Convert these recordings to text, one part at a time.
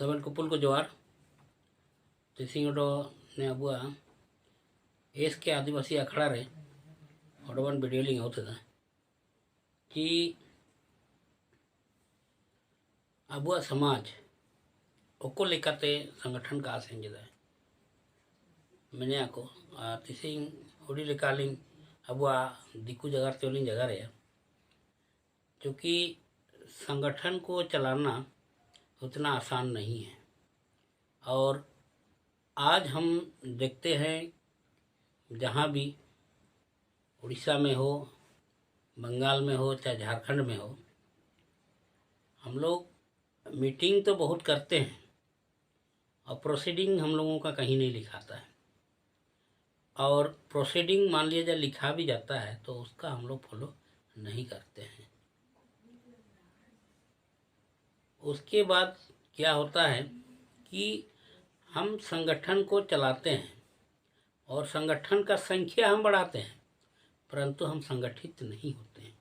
Saban kupul ko jawar तिसिंगडो ने Abua S के आदिवासी अखड़ा रे ओडवन वीडियो लिंग होता था कि अबुआ समाज ओको लेकाते संगठन का आसेंजदा है मैंने आको तिसिंग हुडी लेकालिंग अबुआ दिकू जगह त्योलिंग जगह रे क्योंकि संगठन को चलाना उतना आसान नहीं है। और आज हम देखते हैं जहाँ भी उड़ीसा में हो, बंगाल में हो, चाहे झारखंड में हो, हम लोग मीटिंग तो बहुत करते हैं और प्रोसीडिंग हम लोगों का कहीं नहीं लिखाता है। और प्रोसीडिंग मान लिया जाए लिखा भी जाता है तो उसका हम लोग फॉलो नहीं करते हैं। उसके बाद क्या होता है कि हम संगठन को चलाते हैं और संगठन का संख्या हम बढ़ाते हैं, परंतु हम संगठित नहीं होते हैं।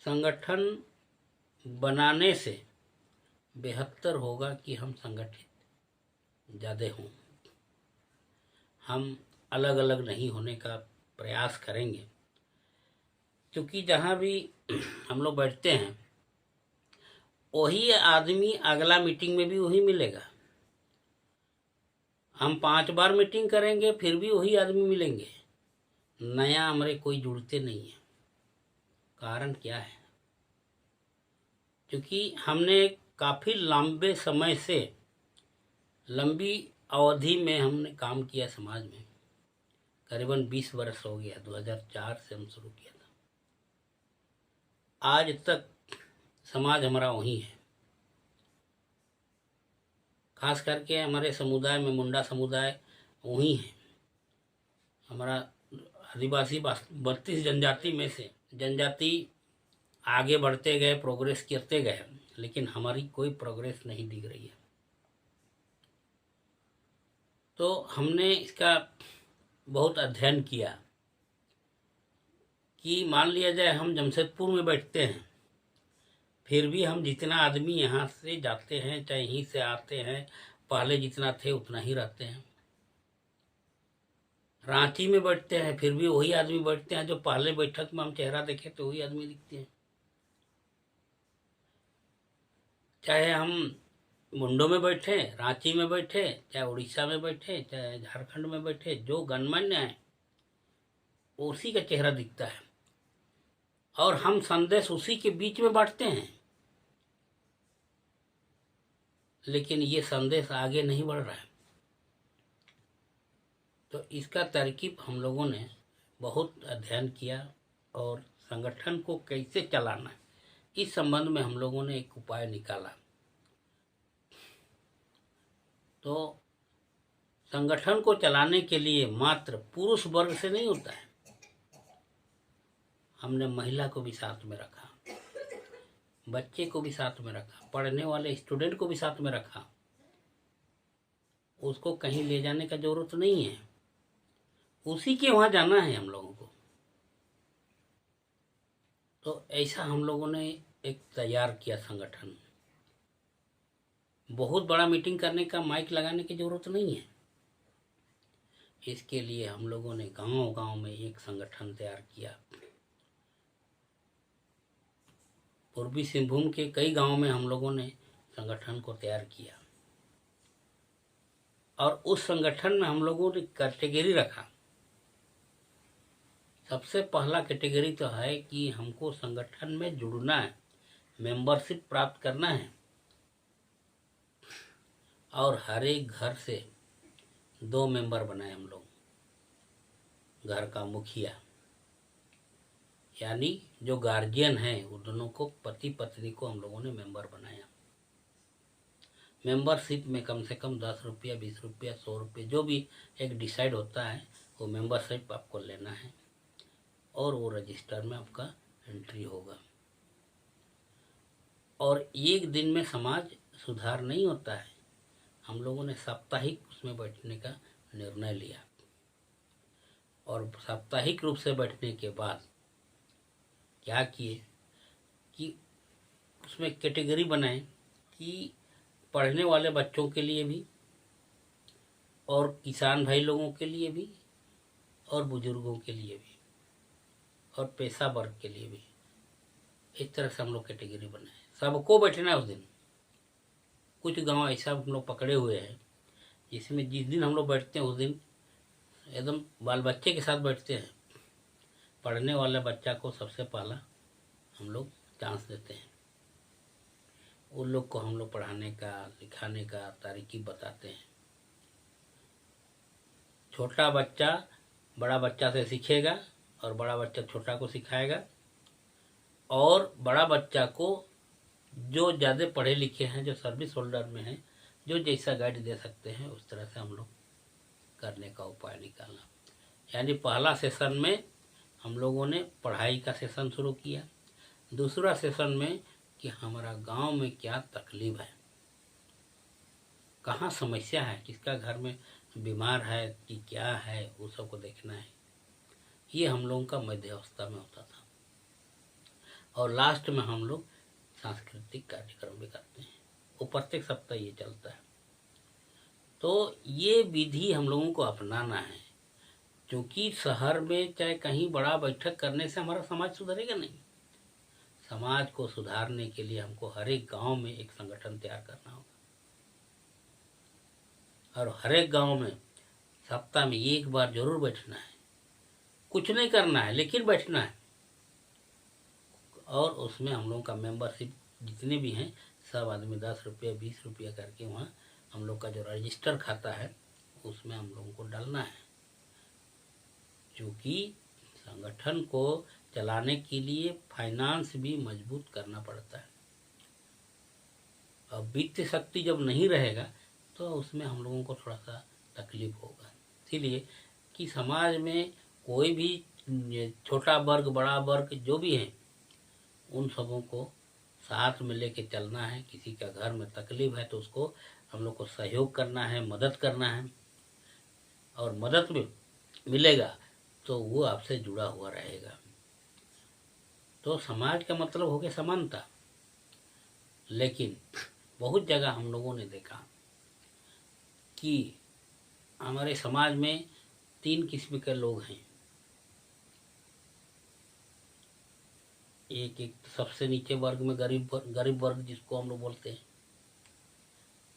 संगठन बनाने से बेहतर होगा कि हम संगठित ज़्यादा हों। हम अलग अलग नहीं होने का प्रयास करेंगे, क्योंकि जहाँ भी हम लोग बैठते हैं वही आदमी अगला मीटिंग में भी वही मिलेगा। हम 5 बार मीटिंग करेंगे फिर भी वही आदमी मिलेंगे, नया हमारे कोई जुड़ते नहीं है। कारण क्या है? क्योंकि हमने काफ़ी लंबे समय से लंबी अवधि में हमने काम किया समाज में, करीबन 20 वर्ष हो गया। 2004 से हम शुरू किया था, आज तक समाज हमारा वही है। खास करके हमारे समुदाय में मुंडा समुदाय वही है। हमारा आदिवासी 32 जनजाति में से जनजाति आगे बढ़ते गए, प्रोग्रेस करते गए, लेकिन हमारी कोई प्रोग्रेस नहीं दिख रही है। तो हमने इसका बहुत अध्ययन किया कि मान लिया जाए हम जमशेदपुर में बैठते हैं, फिर भी हम जितना आदमी यहाँ से जाते हैं चाहे यहीं से आते हैं, पहले जितना थे उतना ही रहते हैं। रांची में बैठते हैं फिर भी वही आदमी बैठते हैं जो पहले बैठक में हम चेहरा देखे तो वही आदमी दिखते हैं। चाहे हम मुंडो में बैठे, रांची में बैठे, चाहे उड़ीसा में बैठे, चाहे झारखंड में बैठे, जो गणमान्य है उसी का चेहरा दिखता है और हम संदेश उसी के बीच में बांटते हैं, लेकिन ये संदेश आगे नहीं बढ़ रहा है। तो इसका तरकीब हम लोगों ने बहुत अध्ययन किया और संगठन को कैसे चलाना है इस संबंध में हम लोगों ने एक उपाय निकाला। तो संगठन को चलाने के लिए मात्र पुरुष वर्ग से नहीं होता है, हमने महिला को भी साथ में रखा, बच्चे को भी साथ में रखा, पढ़ने वाले स्टूडेंट को भी साथ में रखा। उसको कहीं ले जाने का जरूरत नहीं है, उसी के वहाँ जाना है हम लोगों को। तो ऐसा हम लोगों ने एक तैयार किया संगठन। बहुत बड़ा मीटिंग करने का माइक लगाने की जरूरत नहीं है। इसके लिए हम लोगों ने गांव-गांव में एक संगठन तैयार किया। पूर्वी सिंहभूम के कई गांवों में हम लोगों ने संगठन को तैयार किया और उस संगठन में हम लोगों ने कैटेगरी रखा। सबसे पहला कैटेगरी तो है कि हमको संगठन में जुड़ना है, मेंबरशिप प्राप्त करना है और हर एक घर से 2 मेंबर बनाए हम लोग। घर का मुखिया यानी जो गार्जियन है वो दोनों को, पति पत्नी को हम लोगों ने मेंबर बनाया। मेंबरशिप में कम से कम 10 रुपया, 20 रुपया, 100 रुपये जो भी एक डिसाइड होता है वो मेंबरशिप आपको लेना है और वो रजिस्टर में आपका एंट्री होगा। और एक दिन में समाज सुधार नहीं होता है। हम लोगों ने साप्ताहिक उसमें बैठने का निर्णय लिया और साप्ताहिक रूप से बैठने के बाद क्या किए कि उसमें कैटेगरी बनाए कि पढ़ने वाले बच्चों के लिए भी और किसान भाई लोगों के लिए भी और बुजुर्गों के लिए भी और पेशा वर्ग के लिए भी, इस तरह से हम लोग कैटेगरी बनाए। सबको बैठना है उस दिन। कुछ गांव ऐसा हम लोग पकड़े हुए हैं जिसमें जिस दिन हम लोग बैठते हैं उस दिन एकदम बाल बच्चे के साथ बैठते हैं। पढ़ने वाले बच्चा को सबसे पहला हम लोग चांस देते हैं। उन लोग को हम लोग पढ़ाने का लिखाने का तरीकीब बताते हैं। छोटा बच्चा बड़ा बच्चा से सीखेगा और बड़ा बच्चा छोटा को सिखाएगा, और बड़ा बच्चा को जो ज़्यादा पढ़े लिखे हैं, जो सर्विस होल्डर में हैं, जो जैसा गाइड दे सकते हैं उस तरह से हम लोग करने का उपाय निकालना। यानी पहला सेशन में हम लोगों ने पढ़ाई का सेशन शुरू किया। दूसरा सेशन में कि हमारा गांव में क्या तकलीफ है, कहाँ समस्या है, किसका घर में बीमार है कि क्या है, वो सब को देखना है। ये हम लोगों का मध्य अवस्था में होता था। और लास्ट में हम लोग सांस्कृतिक कार्यक्रम भी करते हैं। वो प्रत्येक सप्ताह ये चलता है। तो ये विधि हम लोगों को अपनाना है, क्योंकि शहर में चाहे कहीं बड़ा बैठक करने से हमारा समाज सुधरेगा नहीं। समाज को सुधारने के लिए हमको हर एक गांव में एक संगठन तैयार करना होगा, और हर एक गांव में सप्ताह में एक बार जरूर बैठना है। कुछ नहीं करना है लेकिन बैठना है, और उसमें हम लोगों का मेंबरशिप जितने भी हैं सब आदमी 10 रुपया 20 रुपया करके वहाँ हम लोग का जो रजिस्टर खाता है उसमें हम लोगों को डालना है। क्योंकि संगठन को चलाने के लिए फाइनेंस भी मजबूत करना पड़ता है, और वित्तीय शक्ति जब नहीं रहेगा तो उसमें हम लोगों को थोड़ा सा तकलीफ होगा। इसीलिए कि समाज में कोई भी छोटा वर्ग बड़ा वर्ग जो भी है उन सबों को साथ में लेके चलना है। किसी का घर में तकलीफ है तो उसको हम लोग को सहयोग करना है, मदद करना है, और मदद में मिलेगा तो वो आपसे जुड़ा हुआ रहेगा। तो समाज का मतलब हो गया समानता। लेकिन बहुत जगह हम लोगों ने देखा कि हमारे समाज में 3 किस्म के लोग हैं। एक सबसे नीचे वर्ग में गरीब वर्ग जिसको हम लोग बोलते हैं,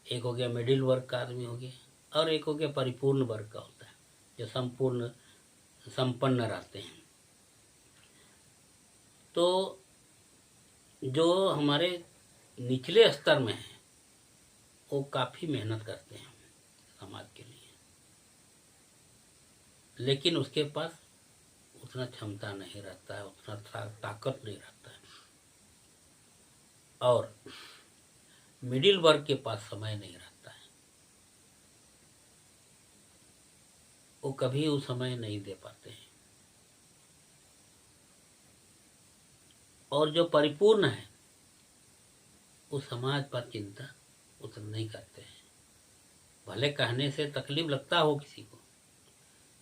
एक हो गया मिडिल वर्ग का आदमी हो गया, और एक हो गया परिपूर्ण वर्ग का होता है जो संपन्न रहते हैं। तो जो हमारे निचले स्तर में है वो काफ़ी मेहनत करते हैं समाज के लिए, लेकिन उसके पास उतना क्षमता नहीं रहता है, उतना ताकत नहीं रहता है। और मिडिल वर्ग के पास समय नहीं रहता है, वो कभी वो समय नहीं दे पाते हैं। और जो परिपूर्ण है वो समाज पर चिंता उतना नहीं करते हैं। भले कहने से तकलीफ लगता हो किसी को,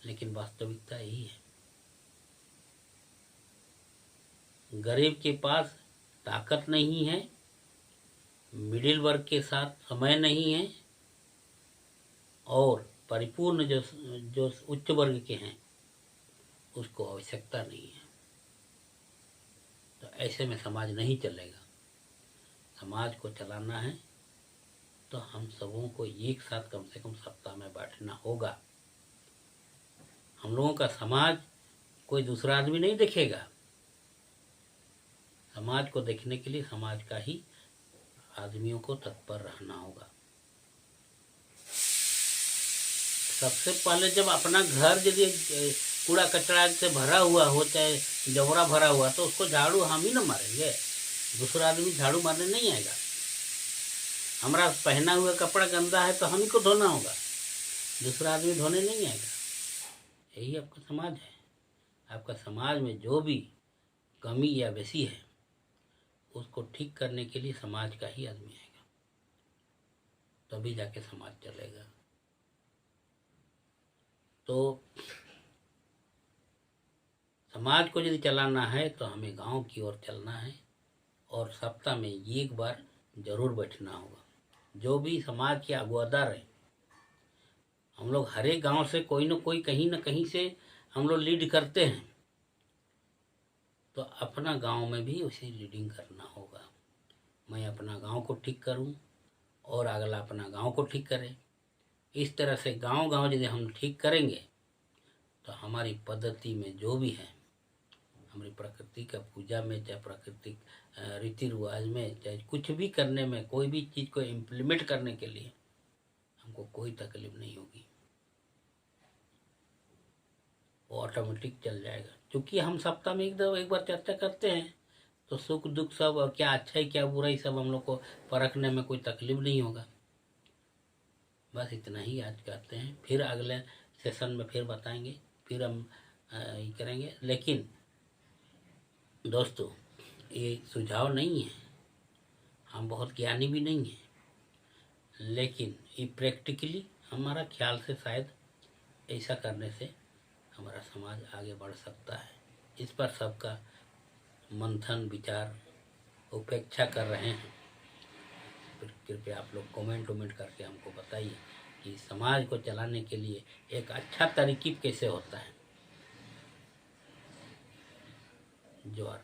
लेकिन वास्तविकता यही है। गरीब के पास ताकत नहीं है, मिडिल वर्ग के साथ समय नहीं है, और परिपूर्ण जो उच्च वर्ग के हैं उसको आवश्यकता नहीं है। तो ऐसे में समाज नहीं चलेगा। समाज को चलाना है तो हम सबों को एक साथ कम से कम सप्ताह में बैठना होगा। हम लोगों का समाज कोई दूसरा आदमी नहीं देखेगा। समाज को देखने के लिए समाज का ही आदमियों को तत्पर रहना होगा। सबसे पहले जब अपना घर यदि कूड़ा कचरा से भरा हुआ हो, चाहे जबरा भरा हुआ, तो उसको झाड़ू हम ही ना मारेंगे, दूसरा आदमी झाड़ू मारने नहीं आएगा। हमारा पहना हुआ कपड़ा गंदा है तो हम ही को धोना होगा, दूसरा आदमी धोने नहीं आएगा। यही आपका समाज है। आपका समाज में जो भी कमी या बेसी है उसको ठीक करने के लिए समाज का ही आदमी आएगा, तभी जाके समाज चलेगा। तो समाज को यदि चलाना है तो हमें गांव की ओर चलना है, और सप्ताह में एक बार जरूर बैठना होगा। जो भी समाज के अगुवादार है, हम लोग हर एक गाँव से कोई न कहीं से हम लोग लीड करते हैं, तो अपना गांव में भी उसी लीडिंग करना होगा। मैं अपना गांव को ठीक करूं और अगला अपना गांव को ठीक करे। इस तरह से गांव गांव यदि हम ठीक करेंगे तो हमारी पद्धति में जो भी है, हमारी प्रकृति का पूजा में, चाहे प्राकृतिक रीति रिवाज में, चाहे कुछ भी करने में, कोई भी चीज़ को इम्प्लीमेंट करने के लिए हमको कोई तकलीफ नहीं होगी, वो ऑटोमेटिक चल जाएगा। क्योंकि हम सप्ताह में एक बार चर्चा करते हैं, तो सुख दुख सब, और क्या अच्छा है क्या बुरा है, सब हम लोग को परखने में कोई तकलीफ नहीं होगा। बस इतना ही आज कहते हैं, फिर अगले सेशन में फिर बताएंगे, फिर हम ये करेंगे। लेकिन दोस्तों, ये सुझाव नहीं है, हम बहुत ज्ञानी भी नहीं हैं, लेकिन ये प्रैक्टिकली हमारा ख्याल से शायद ऐसा करने से हमारा समाज आगे बढ़ सकता है। इस पर सबका मंथन विचार उपेक्षा कर रहे हैं। कृपया आप लोग कमेंट करके हमको बताइए कि समाज को चलाने के लिए एक अच्छा तरीक़ा कैसे होता है। जोहार।